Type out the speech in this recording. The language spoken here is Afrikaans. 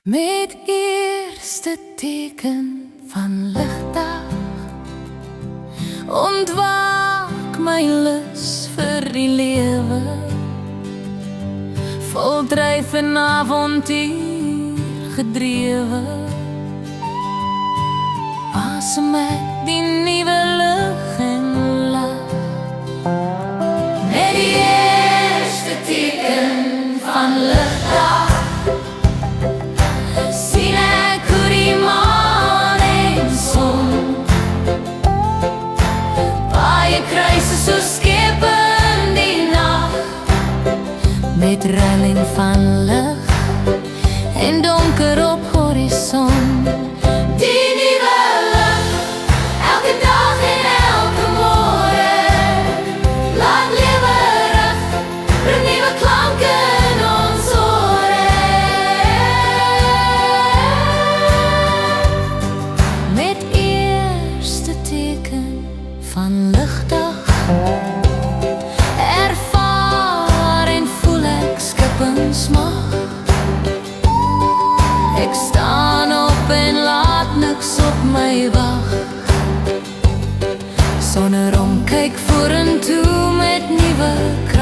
Met eerste teken van ligdag ontwaak my lus vir die lewe, vol dryf en avontuur gedrewe. Asem ek die nuwe lug en lag, met die eerste teken van ligdag sien ek hoe die maan en son baie kruise so skep in die nacht, met relling van lig en donker op horizon. Die nuwe lig, elke dag en elke môre, laat lewe rig, bring nuwe klanke in ons ore. Met eerste teken van ligdag ervaar en voel ek skippensmag. Ek staan op en laat niks op my wag, sonder om kyk vorentoe met nuwe krag.